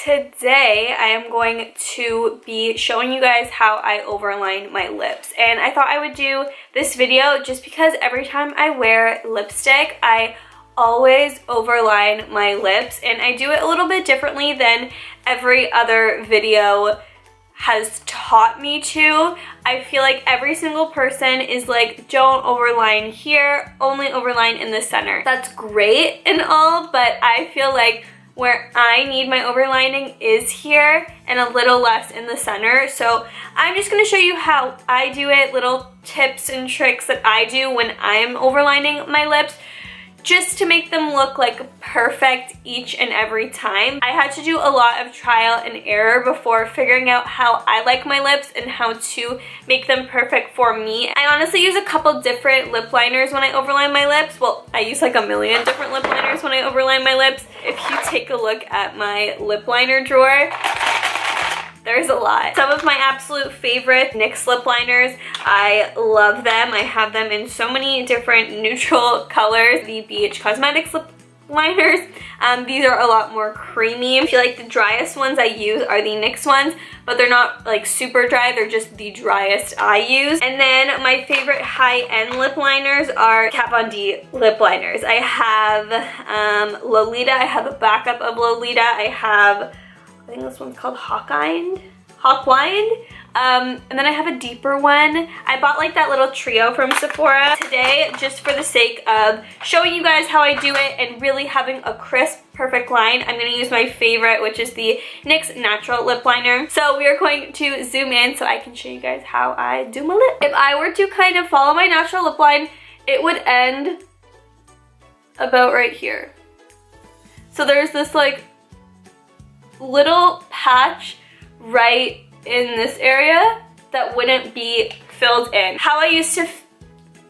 today I am going to be showing you guys how I overline my lips. And I thought I would do this video just because every time I wear lipstick, I always overline my lips, and I do it a little bit differently than every other video has taught me to. I feel like every single person is like, don't overline here, only overline in the center. That's great and all, but I feel like where I need my overlining is here and a little less in the center. So I'm just gonna show you how I do it, little tips and tricks that I do when I'm overlining my lips, just to make them look like perfect each and every time. I had to do a lot of trial and error before figuring out how I like my lips and how to make them perfect for me. I honestly use a couple different lip liners when I overline my lips. Well, I use like a million different lip liners when I overline my lips. If you take a look at my lip liner drawer, there's a lot. Some of my absolute favorite NYX lip liners, I love them. I have them in so many different neutral colors. The BH Cosmetics lip liners, these are a lot more creamy. I feel like the driest ones I use are the NYX ones, but they're not like super dry, they're just the driest I use. And then my favorite high-end lip liners are Kat Von D lip liners. I have Lolita, I have a backup of Lolita, I think this one's called Hawkwind. And then I have a deeper one. I bought like that little trio from Sephora. Today, just for the sake of showing you guys how I do it and really having a crisp, perfect line, I'm gonna use my favorite, which is the NYX Natural Lip Liner. So we are going to zoom in so I can show you guys how I do my lip. If I were to kind of follow my natural lip line, it would end about right here. So there's this like little patch right in this area that wouldn't be filled in. How I used to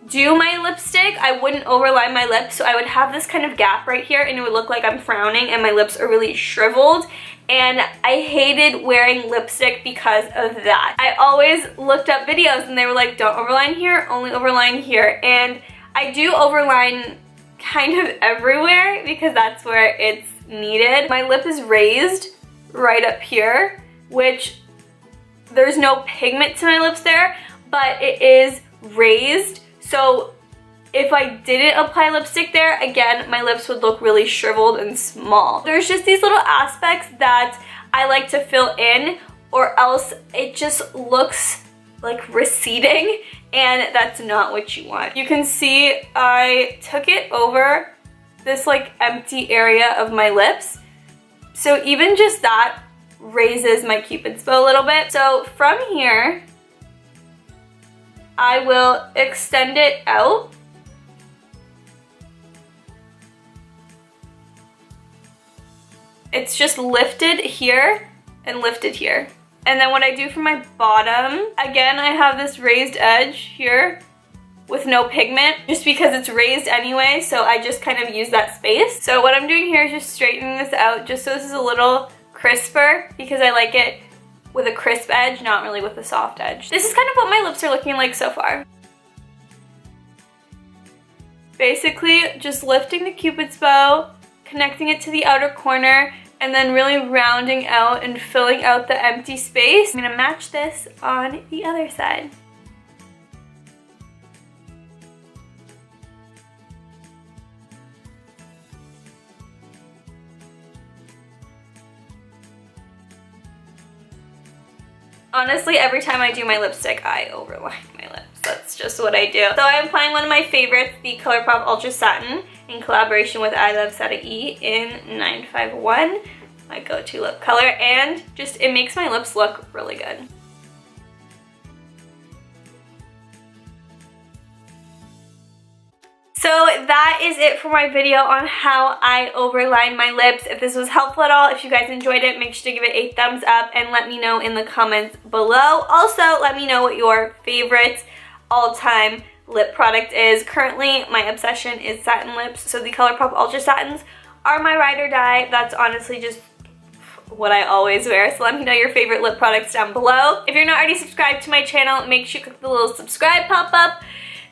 do my lipstick, I wouldn't overline my lips, so I would have this kind of gap right here and it would look like I'm frowning and my lips are really shriveled, and I hated wearing lipstick because of that. I always looked up videos and they were like, don't overline here, only overline here. And I do overline kind of everywhere because that's where it's needed. My lip is raised right up here, which there's no pigment to my lips there, but it is raised. So if I didn't apply lipstick there, again, my lips would look really shriveled and small. There's just these little aspects that I like to fill in, or else it just looks like receding, and that's not what you want. You can see I took it over this like empty area of my lips. So even just that raises my cupid's bow a little bit. So from here, I will extend it out. It's just lifted here and lifted here. And then what I do for my bottom, again, I have this raised edge here with no pigment, just because it's raised anyway, so I just kind of use that space. So what I'm doing here is just straightening this out just so this is a little crisper, because I like it with a crisp edge, not really with a soft edge. This is kind of what my lips are looking like so far. Basically, just lifting the cupid's bow, connecting it to the outer corner, and then really rounding out and filling out the empty space. I'm gonna match this on the other side. Honestly, every time I do my lipstick, I overline my lips. That's just what I do. So I'm applying one of my favorites, the ColourPop Ultra Satin, in collaboration with iluvsarahii in 951, my go-to lip color, and just it makes my lips look really good. So that is it for my video on how I overline my lips. If this was helpful at all, if you guys enjoyed it, make sure to give it a thumbs up and let me know in the comments below. Also, let me know what your favorite all-time lip product is. Currently, my obsession is satin lips, so the ColourPop Ultra Satins are my ride or die. That's honestly just what I always wear, so let me know your favorite lip products down below. If you're not already subscribed to my channel, make sure you click the little subscribe pop-up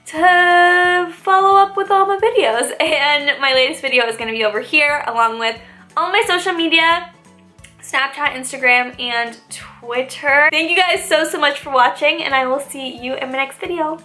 to follow up with all my videos. And my latest video is going to be over here, along with all my social media. Snapchat, Instagram, and Twitter. Thank you guys so much for watching, and I will see you in my next video.